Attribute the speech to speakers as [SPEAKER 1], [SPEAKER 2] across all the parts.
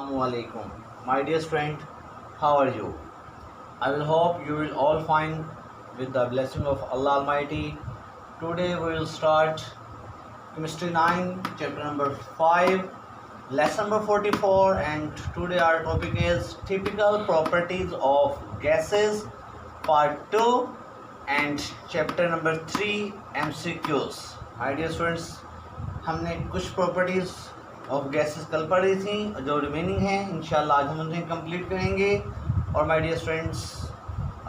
[SPEAKER 1] Assalamualaikum. My dear friend, how are you? I will hope you will all find with the blessing of Allah Almighty. Today we will start Chemistry 9, chapter number 5, lesson number 44, and today our topic is Typical Properties of Gases, part 2, and chapter number 3, MCQs. My dear students, हमने कुछ properties of gases कल पढ़ी थी, जो remaining हैं इंशाल्लाह आज हम उन्हें कंप्लीट करेंगे। और my dear students,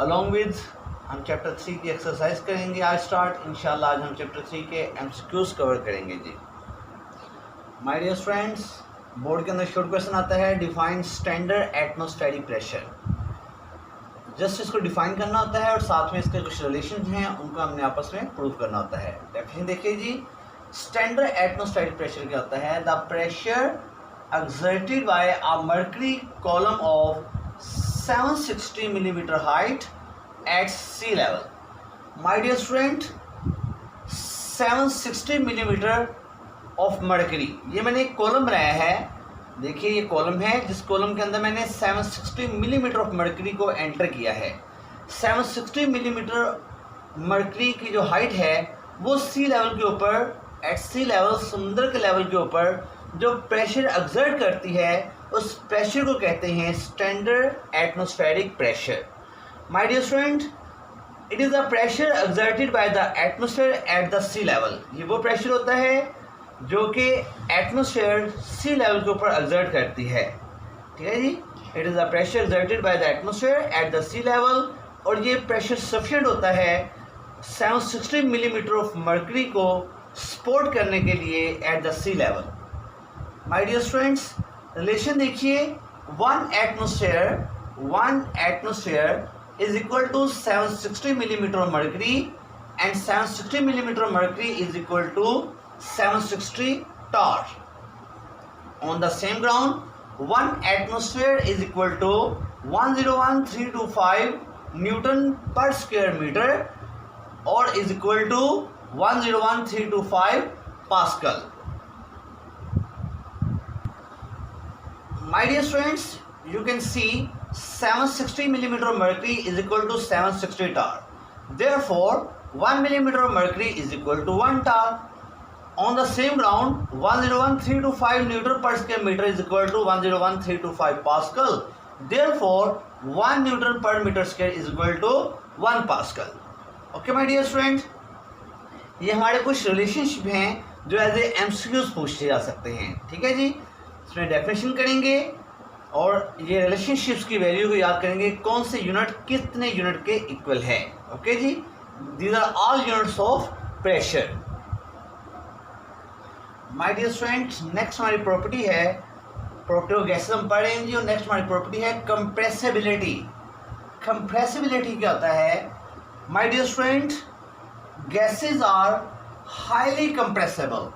[SPEAKER 1] along with हम चैप्टर 3 की एक्सरसाइज करेंगे। आज स्टार्ट इंशाल्लाह आज हम चैप्टर 3 के एमसीक्यूज कवर करेंगे जी। माय डियर स्टूडेंट्स, बोर्ड के अंदर शॉर्ट क्वेश्चन आता है, define standard atmospheric pressure. Just इसको डिफाइन करना होता है और साथ में इसके कुछ रिलेशन हैं उनको हमने आपस में प्रूव करना होता है। डेफिनेशन देखिए जी, स्टैंडर्ड एटमॉस्फेरिक प्रेशर क्या होता है? The pressure exerted by a mercury column of 760 millimetre height at sea level. My dear student, 760 millimetre of mercury, ये मैंने एक कॉलम बनाया है। देखिए ये कॉलम है, जिस कॉलम के अंदर मैंने 760 मिलीमीटर ऑफ मर्करी को एंटर किया है। 760 मिलीमीटर मर्करी की जो हाइट है वो सी लेवल के ऊपर, एट सी लेवल, समुद्र के लेवल के ऊपर जो प्रेशर एक्सर्ट करती है उस प्रेशर को कहते हैं standard atmospheric pressure. My dear student, it is the pressure exerted by the atmosphere at the sea level. ये वो प्रेशर होता है जो कि एटमॉस्फेयर सी लेवल के ऊपर एक्सर्ट करती है। ठीक है जी, it is the pressure exerted by the atmosphere at the sea level, और ये प्रेशर सफिशिएंट होता है 760 मिलीमीटर ऑफ मर्करी को सपोर्ट करने के लिए at the sea level. My dear students, relation देखिए, one atmosphere is equal to 760 millimetre of mercury, and 760 millimetre of mercury is equal to 760 torr। On the same ground, one atmosphere is equal to 101,325 Newton per square meter, or is equal to 101,325 Pascal। My dear students, you can see 760 millimeter of mercury is equal to 760 torr. Therefore, 1 millimeter of mercury is equal to 1 torr. On the same ground, 101,325 Newton per square meter is equal to 101,325 Pascal. Therefore, 1 Newton per meter square is equal to 1 Pascal. Okay, my dear students, ये हमारे कुछ relationship हैं जो as a MCQs पूछे जा सकते हैं। ठीक है जी, इसमें डेफिनेशन करेंगे और ये रिलेशनशिप्स की वैल्यू को याद करेंगे, कौन से यूनिट कितने यूनिट के इक्वल है। ओके जी, these are all units of pressure. My dear students, next हमारी प्रॉपर्टी है, प्रॉपर्टी ऑफ गैसेस हम पढ़ रहे हैं जी, और नेक्स्ट हमारी प्रॉपर्टी है कंप्रेसिबिलिटी। कंप्रेसिबिलिटी क्या होता है? My dear student, gases are highly compressible.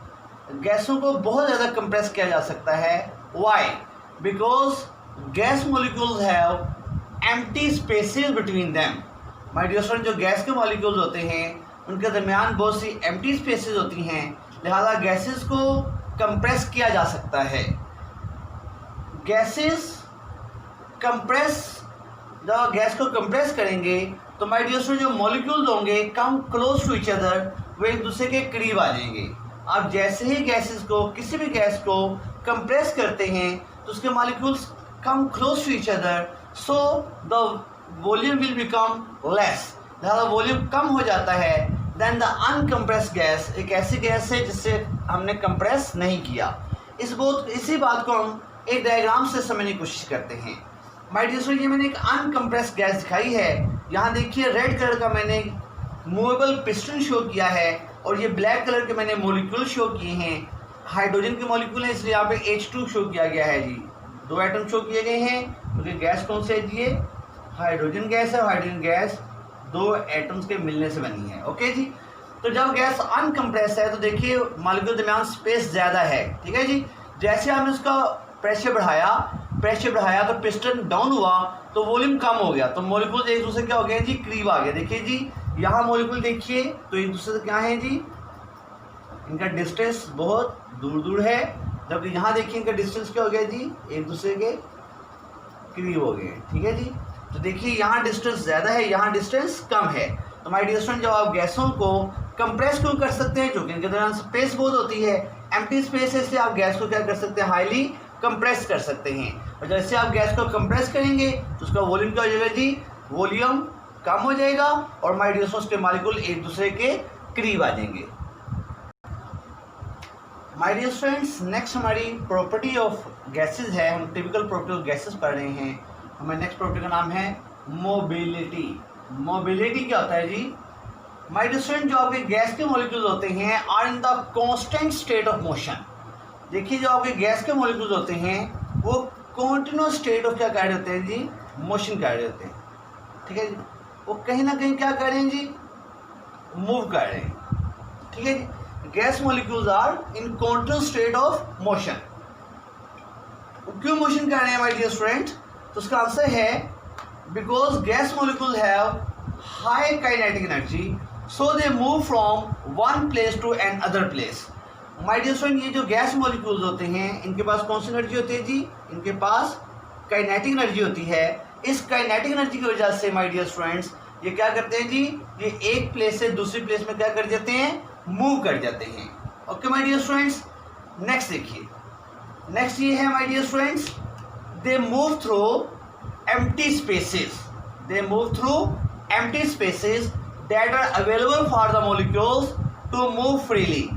[SPEAKER 1] गैसों को बहुत ज़्यादा कंप्रेस किया जा सकता है। Why? Because gas molecules have empty spaces between them. My dear student, जो गैस के मॉलिक्यूल्स होते हैं उनके दरमियान बहुत सी एम्प्टी स्पेसेस होती हैं, लिहाजा गैसेस को कंप्रेस किया जा सकता है। गैसेस कंप्रेस, जब गैस को कंप्रेस करेंगे तो माय डियर स्टूडेंट, जो मॉलिक्यूल्स होंगे come close to each other, वो एक दूसरे के करीब आ जाएंगे। आप जैसे ही गैसेस को, किसी भी गैस को कंप्रेस करते हैं तो उसके molecules come close to each other, so the volume will become less, ज़्यादा वॉल्यूम कम हो जाता है देन द अनकम्प्रेस गैस। एक ऐसी गैस है जिससे हमने कंप्रेस नहीं किया। इसी बात को हम एक डायग्राम से समझने की कोशिश करते हैं। माय डियर स्टूडेंट, ये मैंने एक अनकम्प्रेस गैस दिखाई है। यहाँ देखिए रेड कलर का मैंने मूवेबल पिस्टन शो किया है, और ये ब्लैक कलर के मैंने मॉलिक्यूल शो किए हैं। हाइड्रोजन के मॉलिक्यूल हैं, इसलिए यहाँ पे H2 शो किया गया है जी। 2 एटम शो किए गए हैं, क्योंकि गैस कौन से है जी? ये हाइड्रोजन गैस है। हाइड्रोजन गैस 2 एटम्स के मिलने से बनी है। ओके जी, तो जब गैस अनकम्प्रेस है तो देखिए मॉलिक्यूल के दरमियान स्पेस ज़्यादा है। ठीक है जी, जैसे हमने उसका प्रेशर बढ़ाया तो पिस्टन डाउन हुआ तो वॉल्यूम कम हो गया, तो मॉलिक्यूल एक दूसरे क्या हो गया जी? करीब आ गया। देखिए जी, यहाँ मॉलिक्यूल देखिए तो एक दूसरे से क्या है जी? इनका डिस्टेंस बहुत दूर दूर है। जबकि यहाँ देखिए इनका डिस्टेंस क्या हो गया जी, एक दूसरे के करीब हो गए, ठीक है जी। तो देखिए यहाँ डिस्टेंस ज़्यादा है, यहाँ डिस्टेंस कम है। तो माय डियर स्टूडेंट, जब आप गैसों को कंप्रेस क्यों कर सकते हैं, क्योंकि इनके दौरान स्पेस बहुत होती है, एम्प्टी स्पेस है, इसलिए आप गैस को क्या कर सकते हैं, हाईली कंप्रेस कर सकते हैं। और जैसे आप गैस को कंप्रेस करेंगे तो उसका वॉल्यूम क्या हो जाएगा जी, वॉल्यूम कम हो जाएगा और माय डियर स्टूडेंट्स के मॉलिक्यूल एक दूसरे के करीब आ जाएंगे। माय डियर स्टूडेंट्स, नेक्स्ट हमारी प्रॉपर्टी ऑफ गैसेस है। हम टिपिकल प्रॉपर्टी ऑफ गैसेस पढ़ रहे हैं। हमारे नेक्स्ट प्रॉपर्टी का नाम है मोबिलिटी। मोबिलिटी क्या होता है जी, माय डियर स्टूडेंट, जो आपके गैस के मॉलिक्यूल्स होते हैं are in the constant state of motion. देखिए जो आपके गैस के मॉलिक्यूल्स होते हैं वो कॉन्टिन्यूस स्टेट ऑफ क्या कर रहे होते हैं जी, मोशन कर रहे होते हैं, ठीक है जी। वो कहीं ना कहीं क्या कर रहे हैं जी, मूव कर रहे हैं, ठीक है जी। Gas molecules are in continuous state of motion. क्यों मोशन कर रहे हैं माय डियर स्टूडेंट, तो उसका आंसर है because gas molecule have high kinetic energy so they move from one place to another place. My dear student, ये जो gas molecules होते हैं इनके पास कौन सी एनर्जी होती है जी, इनके पास काइनेटिक एनर्जी होती है। इस काइनेटिक एनर्जी की वजह से माय डियर स्टूडेंट्स ये क्या करते हैं जी, ये एक प्लेस से दूसरी प्लेस में क्या कर जाते हैं, मूव कर जाते हैं। Okay my dear students, next देखिए, नेक्स्ट ये है my dear students, they move through empty spaces. They move through empty spaces that are available for the molecules to move freely.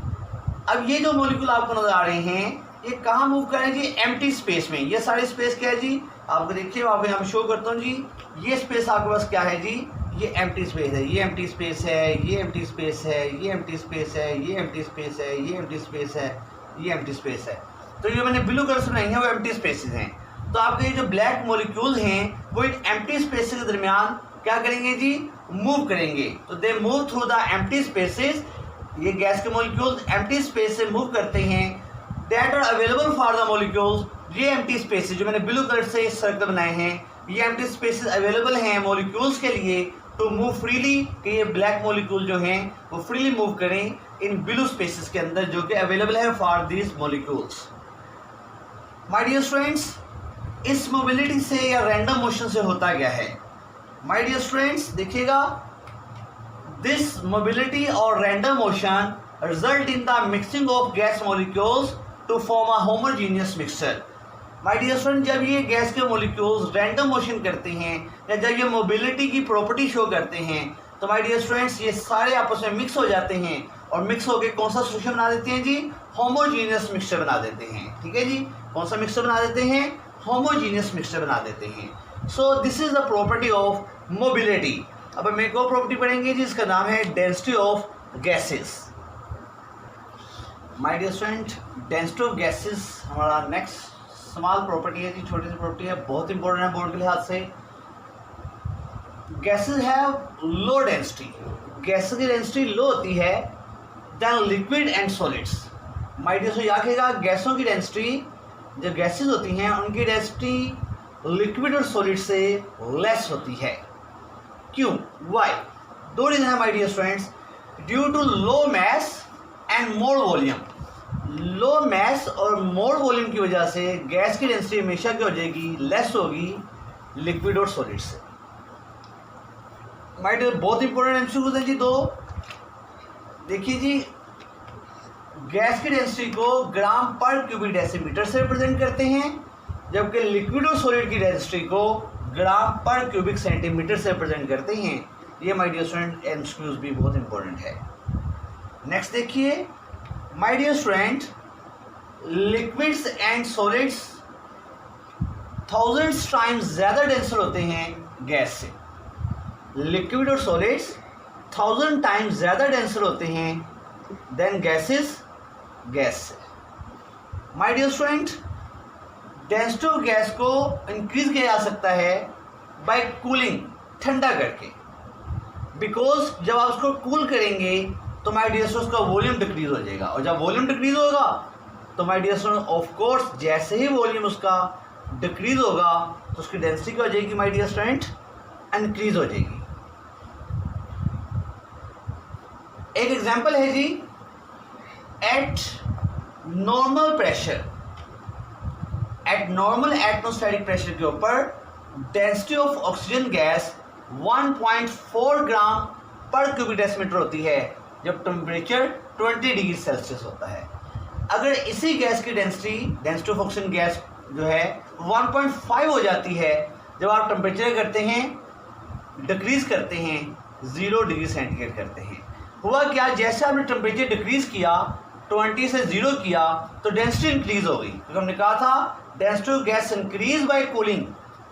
[SPEAKER 1] अब ये जो मॉलिक्यूल आपको नजर आ रहे हैं ये कहाँ मूव कर रहे हैं जी, एम्प्टी स्पेस में। ये सारी स्पेस क्या है जी, आपको देखिए वहाँ पे हम शो करता हूँ जी, ये स्पेस आपके पास क्या है जी, ये एम्प्टी स्पेस है, ये एम्प्टी स्पेस है, ये एम्प्टी स्पेस है, ये एम्प्टी स्पेस है, ये एम्प्टी स्पेस है, ये एम्प्टी स्पेस है, ये एम्प्टी स्पेस है। तो ये मैंने ब्लू कलर से बनाई है वो एम्प्टी स्पेसेस हैं। तो आपके ये जो ब्लैक मॉलिक्यूल हैं वो इन एम्प्टी स्पेसेस के दरमियान क्या करेंगे जी, मूव करेंगे। तो they move through the empty spaces, ये गैस के मॉलिक्यूल्स एम्प्टी स्पेस से मूव करते हैं that are available for the molecules. ये एम्प्टी स्पेसेस जो मैंने ब्लू कलर से सर्कल बनाए हैं, ये एम्प्टी स्पेसेस अवेलेबल हैं मॉलिक्यूल्स के लिए टू मूव फ्रीली, कि ये ब्लैक मॉलिक्यूल जो हैं वो फ्रीली मूव करें इन ब्लू स्पेसेस के अंदर जो कि अवेलेबल है for this molecules. My dear students, इस मोबिलिटी से या रैंडम मोशन से होता क्या है, माय डियर स्टूडेंट्स देखिएगा, दिस मोबिलिटी और random motion result in the mixing of gas molecules to form a homogeneous mixture. My dear student, जब ये गैस के मॉलिक्यूल्स रैंडम मोशन करते हैं या जब ये मोबिलिटी की प्रॉपर्टी शो करते हैं तो माय डियर स्टूडेंट्स ये सारे आपस में मिक्स हो जाते हैं और मिक्स होकर कौन सा सोल्यूशन बना देते हैं जी, होमोजेनियस मिक्सचर बना देते हैं, ठीक है जी। कौन सा मिक्सचर बना देते हैं, होमोजेनियस मिक्सचर बना देते हैं। So this is the property of mobility. अब हम एक और प्रॉपर्टी पढ़ेंगे जिसका नाम है density of gases. My dear student, density of gases हमारा नेक्स्ट स्मॉल प्रॉपर्टी है जी, छोटी सी प्रॉपर्टी है, बहुत इंपॉर्टेंट है बोर्ड के लिहाज से। Gases have low density, gases की डेंसिटी लो होती है than liquid and solids. My dear student याद रखिएगा, गैसों की डेंसिटी, जो गैसेस होती हैं उनकी डेंसिटी लिक्विड और सॉलिड से लेस होती है। क्यों, वाई? दो रीजन है my dear students, due to low mass and more volume. Low mass और मोर वॉल्यूम की वजह से गैस की डेंसिटी हमेशा क्या हो जाएगी, लेस होगी लिक्विड और सॉलिड से। माय डियर बहुत इंपॉर्टेंट एमसीक्यूज हैं जी दो। देखिए जी, गैस की डेंसिटी को ग्राम पर क्यूबिक डेसीमीटर से रिप्रेजेंट करते हैं, जबकि लिक्विड और सॉलिड की डेंसिटी को ग्राम पर क्यूबिक सेंटीमीटर से रिप्रेजेंट करते हैं। ये माय डियर स्टूडेंट एमसीक्यूज भी बहुत इंपॉर्टेंट है। नेक्स्ट देखिए my dear student, liquids and solids thousands times ज़्यादा डेंसर होते हैं गैस से। लिक्विड और सॉलिड्स 1000 टाइम्स ज़्यादा डेंसर होते हैं देन गैसेस, गैस से। My dear student, density of gas को इंक्रीज किया जा सकता है बाय कूलिंग, ठंडा करके, बिकॉज जब आप उसको कूल करेंगे तो माय डियर स्टूडेंट उसका वॉल्यूम डिक्रीज हो जाएगा, और जब वॉल्यूम डिक्रीज होगा तो my dear student of course जैसे ही वॉल्यूम उसका डिक्रीज होगा तो उसकी डेंसिटी क्या हो जाएगी माय डियर स्टूडेंट, इंक्रीज हो जाएगी। एक एग्जांपल है जी, at normal pressure, at normal atmospheric pressure के ऊपर density of oxygen gas 1.4 gram per cubic decimetre होती है जब टेम्परेचर 20 डिग्री सेल्सियस होता है। अगर इसी गैस की डेंसिटी ऑफ ऑक्सीजन गैस जो है 1.5 हो जाती है जब आप टेम्परेचर करते हैं डिक्रीज करते हैं 0 डिग्री सेंटीग्रेड करते हैं। हुआ क्या, जैसे आपने टेम्परेचर डिक्रीज किया 20 से 0 किया तो डेंसिटी इंक्रीज हो गई, क्योंकि हमने कहा था density of gas increase by cooling.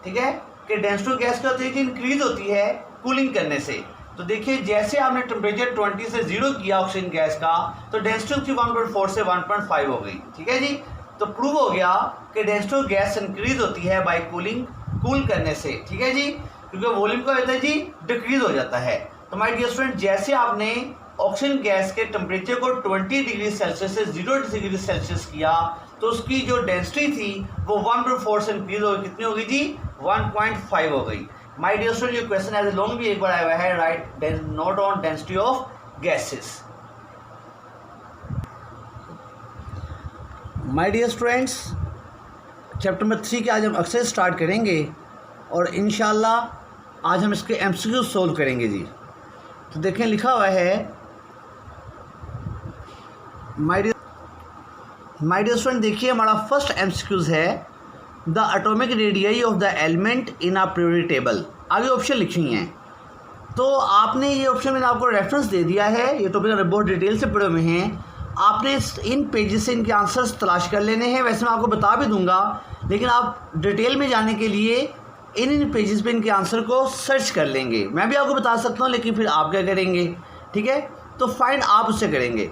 [SPEAKER 1] ठीक है कि डेंसिटी ऑफ गैस क्या होती है कि इंक्रीज होती है कूलिंग करने से। तो देखिए जैसे आपने टेम्परेचर 20 से 0 किया ऑक्सीजन गैस का तो डेंसिटी उसकी 1.4 से 1.5 हो गई। ठीक है जी, तो प्रूव हो गया कि डेंसिटी ऑफ गैस इंक्रीज होती है बाय कूलिंग, कूल करने से। ठीक है जी, क्योंकि वॉल्यूम क्या होता है जी, डिक्रीज हो जाता है। तो माय डियर स्टूडेंट, जैसे आपने ऑक्सीजन गैस के टेम्परेचर को 20 डिग्री सेल्सियस से 0 डिग्री सेल्सियस किया तो उसकी जो डेंसिटी थी वो 1.4 से इंक्रीज हो गई। कितनी हो गई जी, 1.5 हो गई। माय डियर स्टूडेंट, ये क्वेश्चन एज ए लॉन्ग भी एक बार आया हुआ है, write note on density of gases. My dear students, chapter number 3 के आज हम अक्सर स्टार्ट करेंगे और इंशाल्लाह आज हम इसके एमसीक्यू सोल्व करेंगे जी। तो देखें लिखा हुआ है माय डियर स्टूडेंट, देखिए हमारा फर्स्ट एमसीक्यूज है the atomic radius of the element in a periodic table. आगे ऑप्शन लिखी हैं, तो आपने ये ऑप्शन मैंने आपको रेफरेंस दे दिया है, ये टॉपिक बहुत डिटेल से पढ़े हुए हैं। आपने इन पेजेस से इनके आंसर्स तलाश कर लेने हैं। वैसे मैं आपको बता भी दूंगा, लेकिन आप डिटेल में जाने के लिए इन पेजेस पे इनके आंसर को सर्च कर लेंगे। मैं भी आपको बता सकता हूँ, लेकिन फिर आप क्या करेंगे, ठीक है, तो फाइंड आप उससे करेंगे,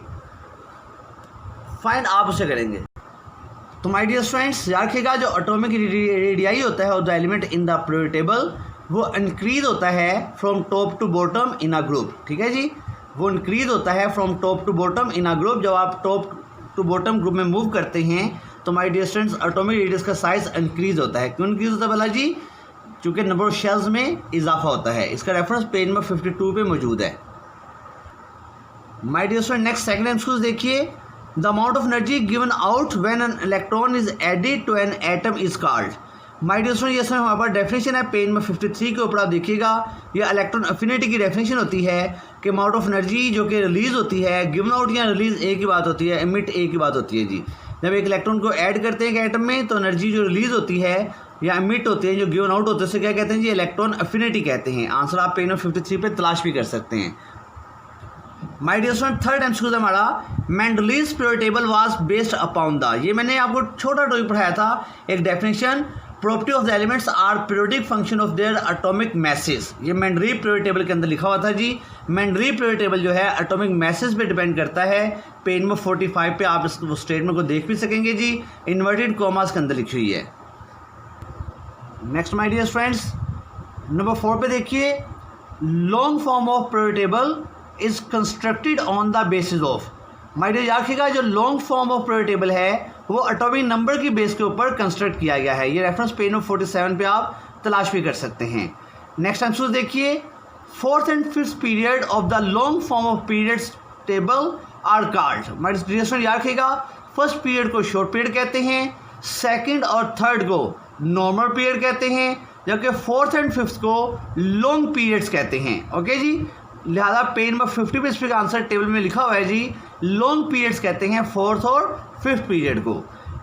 [SPEAKER 1] तो माय डियर स्टूडेंट्स याद रखिएगा, जो एटॉमिक रेडियस होता है of the element in the periodic table वो इंक्रीज होता है from top to bottom in a group. ठीक है जी, वो इंक्रीज होता है from top to bottom in a group. जब आप टॉप टू बॉटम ग्रुप में मूव करते हैं तो my dear students atomic radius का साइज इंक्रीज होता है। क्यों इंक्रीज होता है भला जी, क्योंकि नंबर ऑफ शेल्स में इजाफा होता है। इसका रेफरेंस पेज नंबर 52 पे मौजूद है। My dear student, next second MCQ देखिए, the amount of energy given out when an electron is added to an atom is called. My dear student, ये सब हमारे पास डेफिनेशन है पेज नंबर 53 के ऊपर आप देखिएगा। ये इलेक्ट्रॉन एफिनिटी की डेफिनेशन होती है कि अमाउंट ऑफ एनर्जी जो कि रिलीज होती है, गिवन आउट या रिलीज एक ही बात होती है, एमिट एक ही बात होती है जी। जब एक इलेक्ट्रॉन को ऐड करते हैं एटम में तो एनर्जी जो रिलीज होती है या एमिट होती है, जो गिवन आउट होते हैं, उसे क्या कहते हैं जी, इलेक्ट्रॉन एफिनिटी कहते हैं। आंसर आप पेज नंबर 53 पे तलाश भी कर सकते हैं। My dear student, third MCQ हमारा Mendeleev's periodic table was based upon the, ये मैंने आपको छोटा टॉपिक पढ़ाया था, एक definition, property of the elements are periodic function of their atomic masses. ये मेंडलीव पीरियोडिक टेबल के अंदर लिखा हुआ था जी। मेंडलीव पीरियोडिक टेबल जो है एटॉमिक मैसेज पे डिपेंड करता है। पेज नंबर 45 पे आप इस स्टेटमेंट को देख भी सकेंगे जी, इन्वर्टेड कॉमास के अंदर लिखी हुई है। Next my dear friends, number 4 पे देखिए, long form of periodic table is constructed on the basis of. My dear याद रखिएगा, जो long form of periodic table है वो एटॉमिक नंबर की बेस के ऊपर कंस्ट्रक्ट किया गया है। ये रेफरेंस पेज नंबर 47 पे आप तलाश भी कर सकते हैं। नेक्स्ट आंसर देखिए, fourth and fifth period of the long form of periods table are called. My dear याद रखिएगा, फर्स्ट पीरियड को शॉर्ट पीरियड कहते हैं, सेकंड और थर्ड को नॉर्मल पीरियड कहते हैं, जबकि फोर्थ एंड फिफ्थ को लॉन्ग पीरियड्स कहते हैं। ओके जी, लिहाजा पेज नंबर 50 पे इसका आंसर टेबल में लिखा हुआ है जी, लॉन्ग पीरियड्स कहते हैं फोर्थ और फिफ्थ पीरियड को।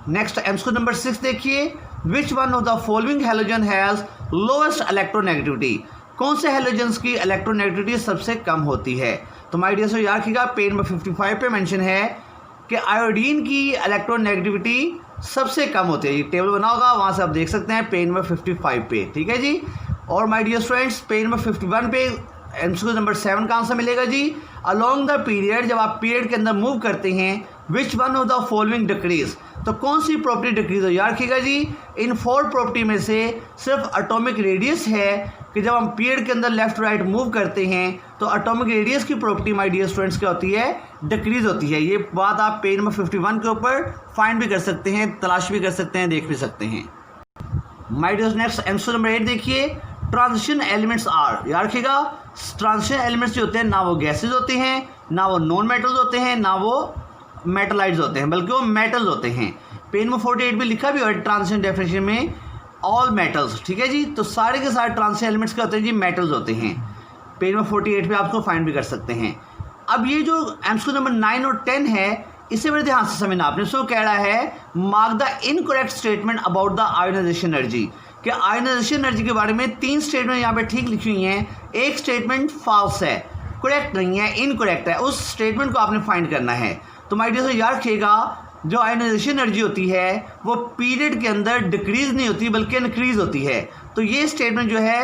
[SPEAKER 1] नेक्स्ट एमसीक्यू नंबर 6 देखिए, which one of the following halogen has lowest electronegativity. कौन से हैलोजन्स की इलेक्ट्रोनेगेटिविटी सबसे कम होती है। तो माय डियर याद रखिएगा, पेज नंबर 55 पे मेंशन है कि आयोडीन की इलेक्ट्रोनेगेटिविटी सबसे कम होती है। ये टेबल बना होगा, वहाँ से आप देख सकते हैं पेज नंबर 55 पे। ठीक है जी, और my dear friends, page number 51 पे एमसीक्यू नंबर 7 का आंसर मिलेगा जी, अलोंग द पीरियड, जब आप पीरियड के अंदर मूव करते हैं, which one of the following decrease, तो कौन सी प्रॉपर्टी डिक्रीज हो। याद रखिएगा जी, इन 4 प्रॉपर्टी में से सिर्फ एटॉमिक रेडियस है कि जब हम पीरियड के अंदर लेफ्ट राइट मूव करते हैं तो एटॉमिक रेडियस की प्रॉपर्टी माय डियर स्टूडेंट्स क्या होती है, डिक्रीज होती है। ये बात आप पेज नंबर 51 के ऊपर फाइंड भी कर सकते हैं, तलाश भी कर सकते हैं, देख भी सकते हैं। My dear next MCQ number 8 देखिए, ट्रांजिशन एलिमेंट्स आर। याद रखिएगा, ट्रांजिशन एलिमेंट्स जो होते हैं ना वो गैसेज होते हैं, ना वो नॉन मेटल्स होते हैं, ना वो मेटलाइड्स होते हैं, बल्कि वो मेटल्स होते हैं। पेज नंबर 48 में लिखा भी हुआ है ट्रांजिशन डेफिनेशन में ऑल मेटल्स, ठीक है जी। तो सारे के सारे ट्रांजिशन एलिमेंट्स क्या होते हैं जी, मेटल्स होते हैं। पेज नंबर 48 पे आपको फाइंड भी कर सकते हैं। अब ये जो एमसीक्यू नंबर 9 और 10 है, इसे बड़े ध्यान से समझना आपने। सो कह रहा है mark the incorrect statement about the ionisation energy, कि आयोनाइजेशन एनर्जी के बारे में 3 स्टेटमेंट यहाँ पे ठीक लिखी हुई हैं। एक स्टेटमेंट फॉल्स है, करेक्ट नहीं है, इनकरेक्ट है, उस स्टेटमेंट को आपने फाइंड करना है। तो माय डियर याद रखिएगा, जो आयोनाइजेशन एनर्जी होती है वो पीरियड के अंदर डिक्रीज नहीं होती बल्कि इंक्रीज होती है। तो ये स्टेटमेंट जो है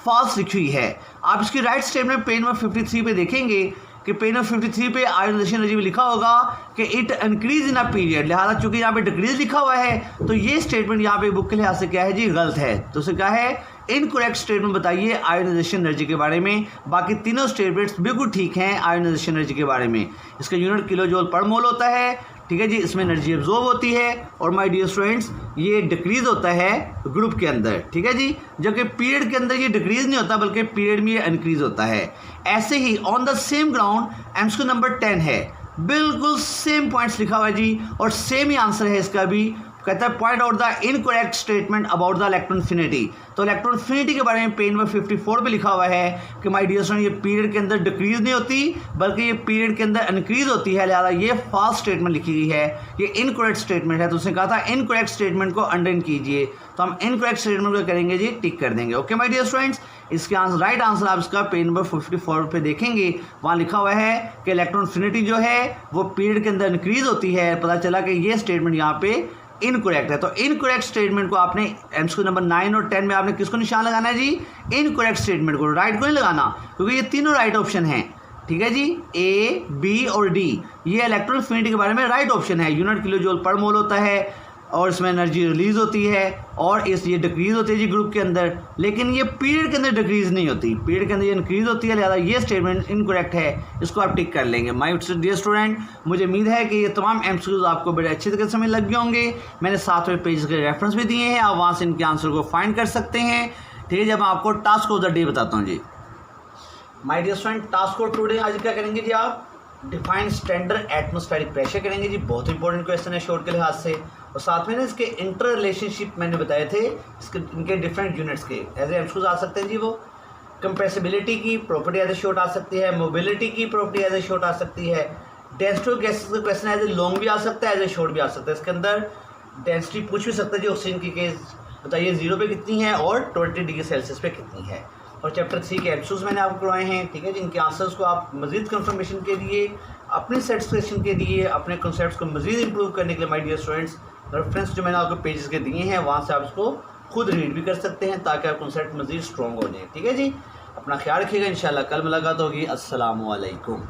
[SPEAKER 1] फॉल्स लिखी हुई है। आप इसकी राइट स्टेटमेंट पेज नंबर 53 पे देखेंगे कि पेज नंबर 53 पे आयोनाइजेशन एनर्जी में लिखा होगा कि it increase in a period, लिहाजा चूंकि यहाँ पे डिक्रीज लिखा हुआ है तो ये स्टेटमेंट यहाँ पे बुक के लिहाज से क्या है जी, गलत है। तो उसे क्या है, इनकरेक्ट स्टेटमेंट बताइए आयोनाइजेशन एनर्जी के बारे में। बाकी तीनों स्टेटमेंट्स बिल्कुल ठीक हैं आयोनाइजेशन एनर्जी के बारे में। इसका यूनिट किलो जूल पर मोल होता है, ठीक है जी। इसमें एनर्जी एब्जॉर्ब होती है और माय डियर स्टूडेंट्स ये डिक्रीज होता है ग्रुप के अंदर, ठीक है जी। जबकि पीरियड के अंदर ये डिक्रीज नहीं होता बल्कि पीरियड में ये इंक्रीज होता है। ऐसे ही on the same ground MCQ number 10 है, बिल्कुल सेम पॉइंट्स लिखा हुआ है जी और सेम ही आंसर है इसका भी। कहता है point out the incorrect statement about the electron affinity. तो इलेक्ट्रॉनफिनिटी के बारे में पेज नंबर 54 पे लिखा हुआ है कि माय डियर स्टूडेंट ये पीरियड के अंदर डिक्रीज नहीं होती बल्कि ये पीरियड के अंदर इंक्रीज होती है, लिहाजा ये फॉल्स स्टेटमेंट लिखी गई है, ये इनकरेक्ट स्टेटमेंट है। तो उसने कहा था इनकरेक्ट स्टेटमेंट को अंडरलाइन कीजिए, तो हम इनकरेक्ट स्टेटमेंट को करेंगे जी, टिक कर देंगे। ओके माय डियर स्टूडेंट्स, इसके आंसर राइट आंसर आप इसका पेज नंबर 54 पे देखेंगे, वहाँ लिखा हुआ है कि इलेक्ट्रॉनफिनिटी जो है वो पीरियड के अंदर इंक्रीज होती है। पता चला कि ये स्टेटमेंट यहाँ पे इनकरेक्ट है। तो इनकरेक्ट स्टेटमेंट को आपने एमसीक्यू नंबर 9 और 10 में आपने किसको निशान लगाना है जी, इनकरेक्ट स्टेटमेंट को, राइट को नहीं लगाना, क्योंकि ये तीनों राइट ऑप्शन हैं, ठीक है जी। ए, बी और डी ये इलेक्ट्रॉनफिनिटी के बारे में राइट ऑप्शन है। यूनिट किलो जूल पर मोल होता है और इसमें एनर्जी रिलीज होती है और इस ये डिक्रीज होती है जी ग्रुप के अंदर, लेकिन ये पीरियड के अंदर डिक्रीज नहीं होती, पीरियड के अंदर ये इंक्रीज होती है, लिहाजा ये स्टेटमेंट इनकरेक्ट है, इसको आप टिक कर लेंगे। माय डियर स्टूडेंट, मुझे उम्मीद है कि ये तमाम एमसीक्यूज आपको बड़े अच्छे तरीके से समझ लग गए होंगे। मैंने 7वें पेज के रेफरेंस भी दिए हैं, आप वहाँ से इनके आंसर को फाइंड कर सकते हैं, ठीक है। जब मैं आपको टास्क ऑफ द डे बताता हूँ जी। My dear student, task of today आज क्या करेंगे जी, आप डिफाइन स्टैंडर्ड एटमॉस्फेरिक प्रेशर करेंगे जी, बहुत इंपॉर्टेंट क्वेश्चन है शॉर्ट के लिहाज से। और साथ में ना इसके इंटर रिलेशनशिप मैंने बताए थे, इसके इनके डिफरेंट यूनिट्स के एज एमसीक्यूज आ सकते हैं जी। वो कंप्रेसिबिलिटी की प्रॉपर्टी एज ए शॉर्ट आ सकती है, मोबिलिटी की प्रॉपर्टी एज ए शॉर्ट आ सकती है, डेंसिटी ऑफ गैसेस का क्वेश्चन एज ए लॉन्ग भी आ सकता है, एज ए शॉर्ट भी आ सकता है। इसके अंदर डेंसिटी पूछ भी सकता है जी ऑक्सीजन की केस, बताइए 0 पे कितनी है और 20 डिग्री सेल्सियस पे कितनी है। और चैप्टर 3 के एमसीक्यूज मैंने आपको करवाए हैं, ठीक है, जिनके आंसर्स को आप मजीद कंफर्मेशन के लिए, अपनी सेटिस्फेक्शन के लिए, अपने कॉन्सेप्ट्स को मजीद इंप्रूव करने के लिए माय डियर स्टूडेंट्स रेफरेंस जो मैंने आपको पेजेस के दिए हैं वहाँ से आप इसको खुद रीड भी कर सकते हैं ताकि आप कॉन्सेप्ट मजीद स्ट्रॉन्ग हो जाए, ठीक है जी। अपना ख्याल रखिएगा, इंशाल्लाह कल मुलाकात होगी। अस्सलामु अलैकुम।